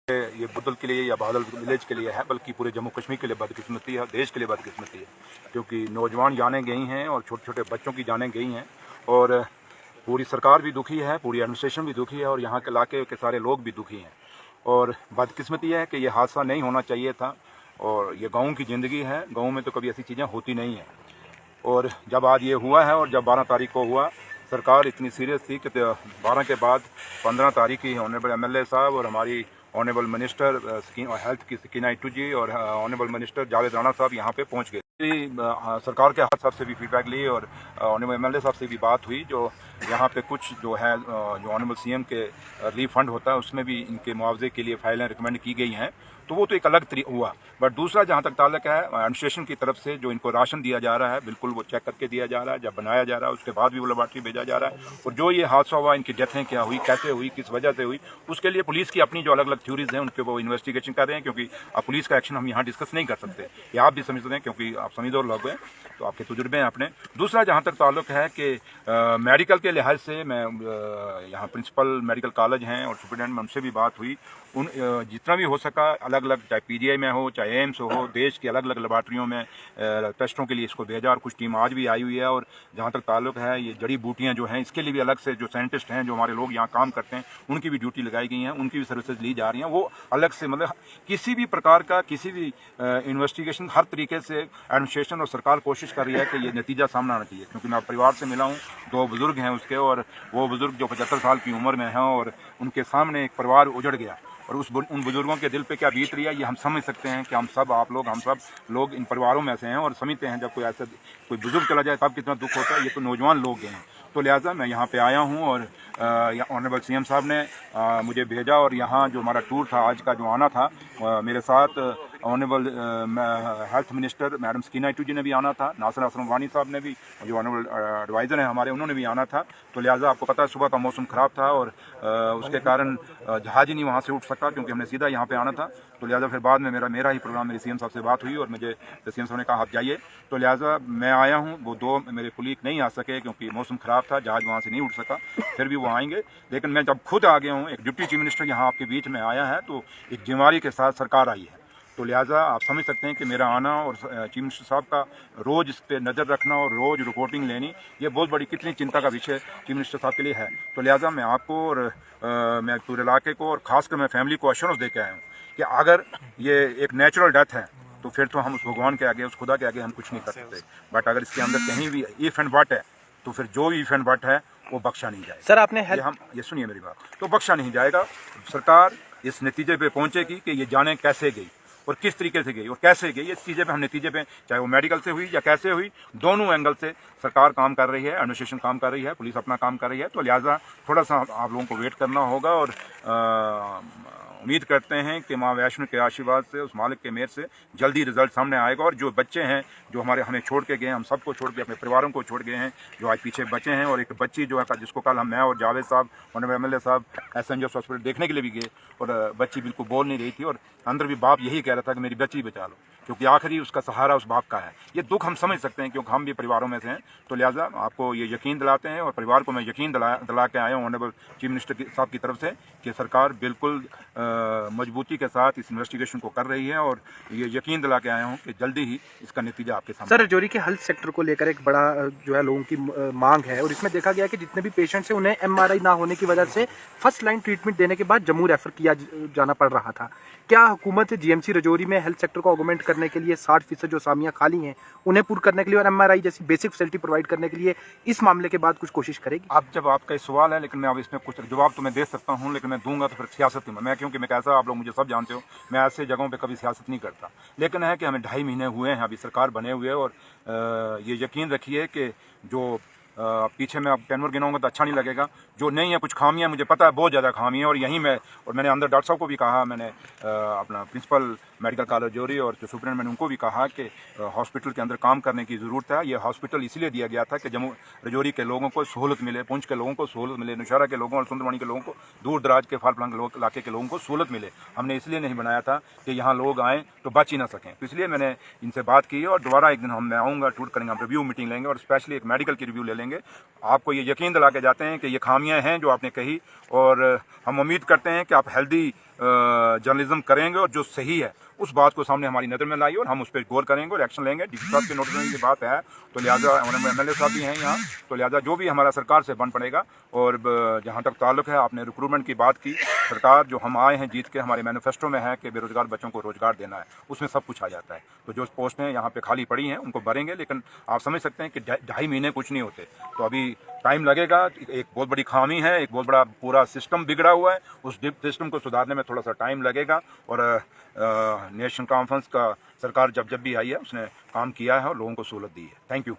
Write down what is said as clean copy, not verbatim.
ये बुदल के लिए या बादल विलेज के लिए है, बल्कि पूरे जम्मू कश्मीर के लिए बदकिस्मती है, देश के लिए बदकिस्मती है, क्योंकि नौजवान जानें गई हैं और छोटे छोटे बच्चों की जानें गई हैं और पूरी सरकार भी दुखी है, पूरी एडमिनिस्ट्रेशन भी दुखी है और यहाँ के इलाके के सारे लोग भी दुखी हैं। और बदकिस्मती है कि ये हादसा नहीं होना चाहिए था और ये गाँव की ज़िंदगी है, गाँव में तो कभी ऐसी चीज़ें होती नहीं हैं। और जब आज ये हुआ है और जब 12 तारीख को हुआ, सरकार इतनी सीरियस थी कि 12 के बाद 15 तारीख की ऑनरेबल MLA साहब और हमारी ऑनरेबल मिनिस्टर हेल्थ की सकीना इट्टू जी और ऑनरेबल मिनिस्टर जावेद राणा साहब यहाँ पे पहुँच गए। सरकार के हाथ साहब से भी फीडबैक ली और ऑनरेबल MLA साहब से भी बात हुई। जो यहाँ पे कुछ जो है जो ऑनरेबल CM के रिलीफ फंड होता है उसमें भी इनके मुआवजे के लिए फाइलें रिकमेंड की गई हैं, तो वो तो एक अलग हुआ। बट दूसरा जहाँ तक ताल्लुक है एडमिनिस्ट्रेशन की तरफ से जो इनको राशन दिया जा रहा है, बिल्कुल वो चेक करके दिया जा रहा है, जब बनाया जा रहा है उसके बाद भी वो लेबॉर्ट्री भेजा जा रहा है। और जो ये हादसा हुआ, इनकी डेथें क्या हुई, कैसे हुई, किस वजह से हुई, उसके लिए पुलिस की अपनी जो अलग अलग थ्योरीज हैं उनके वो इन्वेस्टिगेशन कर रहे हैं, क्योंकि अब पुलिस का एक्शन हम यहाँ डिस्कस नहीं कर सकते। ये आप भी समझते हैं क्योंकि आप समझदार लोग हैं, तो आपके तजुर्बे हैं अपने। दूसरा जहाँ तक ताल्लुक है कि मेडिकल के लिहाज से मैं यहाँ प्रिंसिपल मेडिकल कॉलेज हैं और सुपरिटेंडेंट में उनसे भी बात हुई। उन जितना भी हो सका अलग अलग, चाहे PGI में हो चाहे एम्स हो, देश की अलग अलग लेबॉर्ट्रियों में टेस्टों के लिए इसको भेजा और कुछ टीम आज भी आई हुई है। और जहाँ तक ताल्लुक है ये जड़ी बूटियाँ जो हैं इसके लिए भी अलग से जो साइंटिस्ट हैं जो हमारे लोग यहाँ काम करते हैं उनकी भी ड्यूटी लगाई गई हैं, उनकी भी सर्विसेज ली जा रही हैं। वो अलग से मतलब किसी भी प्रकार का किसी भी इन्वेस्टिगेशन हर तरीके से एडमिनिस्ट्रेशन और सरकार कोशिश कर रही है कि ये नतीजा सामने आना चाहिए। क्योंकि मैं परिवार से मिला हूँ, 2 बुजुर्ग हैं उसके, और वो बुजुर्ग जो 75 साल की उम्र में हैं और उनके सामने एक परिवार उजड़ गया और उन बुजुर्गों के दिल पे क्या बीत रही है ये हम समझ सकते हैं कि हम सब लोग इन परिवारों में से हैं और समझते हैं जब कोई बुजुर्ग चला जाए तब कितना दुख होता है। ये तो नौजवान लोग हैं, तो लिहाजा मैं यहाँ पे आया हूँ और ऑनरेबल CM साहब ने मुझे भेजा और यहाँ जो हमारा टूर था आज का जो आना था, मेरे साथ honourable health minister madam Sakina Itoo ji ने भी आना था, नासिर असलम वानी साहब ने भी, जो ऑनरेबल एडवाइज़र हैं हमारे, उन्होंने भी आना था। तो लिहाजा आपको पता है सुबह का मौसम ख़राब था और उसके कारण जहाज़ ही नहीं वहाँ से उठ सका, क्योंकि हमने सीधा यहाँ पे आना था। तो लिहाजा फिर बाद में मेरा ही प्रोग्राम मेरे CM साहब से बात हुई और मुझे CM साहब ने कहा आप जाइए। तो लिहाजा मैं आया हूँ। वो 2 मेरे कुलीग नहीं आ सके क्योंकि मौसम ख़राब था, जहाज़ वहाँ से नहीं उठ सका, फिर भी वो आएंगे। लेकिन मैं जब खुद आ गया हूँ, एक डिप्टी चीफ मिनिस्टर यहाँ आपके बीच में आया है, तो एक जिम्मेदारी के साथ सरकार आई है। तो लिहाजा आप समझ सकते हैं कि मेरा आना और चीफ मिनिस्टर साहब का रोज़ इस पर नज़र रखना और रोज़ रिपोर्टिंग लेनी, ये बहुत बड़ी कितनी चिंता का विषय चीफ मिनिस्टर साहब के लिए है। तो लिहाजा मैं आपको और मैं पूरे इलाके को और ख़ासकर मैं फैमिली को एश्योरेंस दे के आया हूँ कि अगर ये एक नेचुरल डेथ है तो फिर तो हम उस भगवान के आगे, उस खुदा के आगे हम कुछ नहीं कर सकते। बट अगर इसके अंदर कहीं भी इफ एंड बट है तो फिर जो इफ एंड बट है वो बख्शा नहीं जाएगा। सर आपने ये सुनिए मेरी बात, तो बख्शा नहीं जाएगा। सरकार इस नतीजे पे पहुंचेगी कि ये जाने कैसे गई और किस तरीके से गई और कैसे गई, इस चीज़े पे हम नतीजे पे, चाहे वो मेडिकल से हुई या कैसे हुई, दोनों एंगल से सरकार काम कर रही है, एडमिनिस्ट्रेशन काम कर रही है, पुलिस अपना काम कर रही है। तो लिहाजा थोड़ा सा आप लोगों को वेट करना होगा और उम्मीद करते हैं कि माँ वैष्णो के आशीर्वाद से, उस मालिक के मेहर से जल्दी रिजल्ट सामने आएगा। और जो बच्चे हैं जो हमें छोड़ के गए, हम सबको छोड़ के अपने परिवारों को छोड़ गए हैं, जो आज पीछे बचे हैं, और एक बच्ची जो है जिसको कल मैं और जावेद साहब ऑनरेबल MLA साहब SNJ हॉस्पिटल देखने के लिए भी गए और बच्ची बिल्कुल बोल नहीं रही थी और अंदर भी बाप यही कह रहा था कि मेरी बच्ची बचा लो, क्योंकि आखिरी उसका सहारा उस बाप का है। ये दुख हम समझ सकते हैं क्योंकि हम भी परिवारों में से हैं। तो लिहाजा आपको ये यकीन दिलाते हैं और परिवार को मैं यकीन दिला के आया हूँ ऑनरेबल चीफ मिनिस्टर साहब की तरफ से कि सरकार बिल्कुल मजबूती के साथ इस इन्वेस्टिगेशन को कर रही है और ये यकीन दिला के आया हूँ कि जल्दी ही इसका नतीजा आपके सामने। सर रजौरी के हेल्थ सेक्टर को लेकर एक बड़ा जो है लोगों की मांग है और इसमें देखा गया कि जितने भी पेशेंट्स हैं उन्हें MRI ना होने की वजह से फर्स्ट लाइन ट्रीटमेंट देने के बाद जम्मू रेफर किया जाना पड़ रहा था। क्या हुकूमत GMC रजौरी में हेल्थ सेक्टर को ऑगमेंट करने के लिए 60% जो असामियाँ खाली हैं उन्हें पूर्ण करने के लिए और MRI जैसी बेसिक फैसिलिटी प्रोवाइड करने के लिए इस मामले के बाद कुछ कोशिश करेगी? अब जब आपका इस सवाल है, लेकिन मैं अब इसमें कुछ जवाब तो मैं दे सकता हूँ, लेकिन मैं दूंगा तो फिर सियासत में, क्योंकि मैं कैसा, आप लोग मुझे सब जानते हो, मैं ऐसे जगहों पे कभी सियासत नहीं करता। लेकिन है कि हमें 2.5 महीने हुए हैं अभी सरकार बने हुए और ये यकीन रखिए कि जो पीछे मैं अब कैनवर गिनाऊंगा तो अच्छा नहीं लगेगा, जो नहीं है कुछ खामियां, मुझे पता है बहुत ज़्यादा खामियां, और यहीं मैंने अंदर डॉक्टर साहब को भी कहा, मैंने अपना प्रिंसिपल मेडिकल कॉलेज रजौरी और जो सुपरिटेंडेंट मैंने उनको भी कहा कि हॉस्पिटल के अंदर काम करने की ज़रूरत है। ये हॉस्पिटल इसलिए दिया गया था कि जम्मू रजौरी के लोगों को सहूलत मिले, पुंछ के लोगों को सहूलत मिले, नौशहरा के लोगों और सुंदरवानी के लोगों को, दूर दराज के फाल फलंग इलाके के लोगों को सहूलत मिले। हमने इसलिए नहीं बनाया था कि यहाँ लोग आएँ तो बच ही ना सकें। तो इसलिए मैंने इनसे बात की और दोबारा एक दिन मैं आऊँगा, टूर करेंगे, हम रिव्यू मीटिंग लेंगे और स्पेशली एक मेडिकल की रिव्यू ले लेंगे। आपको ये यकीन दिला के जाते हैं कि ये खामियां हैं जो आपने कही, और हम उम्मीद करते हैं कि आप हेल्दी जर्नलिज्म करेंगे और जो सही है उस बात को सामने हमारी नज़र में लाई और हम उस पर गौर करेंगे और एक्शन लेंगे। डीसी साहब के नोटिस में ये बात है तो लिहाजा MLA साहब भी हैं यहाँ, तो लिहाजा जो भी हमारा सरकार से बन पड़ेगा। और जहाँ तक ताल्लुक है, आपने रिक्रूटमेंट की बात की, सरकार जो हम आए हैं जीत के, हमारे मैनिफेस्टो में है कि बेरोजगार बच्चों को रोजगार देना है, उसमें सब कुछ आ जाता है। तो जो पोस्टें यहाँ पे खाली पड़ी हैं उनको भरेंगे, लेकिन आप समझ सकते हैं कि 2.5 महीने कुछ नहीं होते, तो अभी टाइम लगेगा। एक बहुत बड़ी खामी है, एक बहुत बड़ा पूरा सिस्टम बिगड़ा हुआ है, उस सिस्टम को सुधारने में थोड़ा सा टाइम लगेगा। और नेशनल कॉन्फ्रेंस का सरकार जब भी आई है उसने काम किया है और लोगों को सहूलत दी है। Thank you.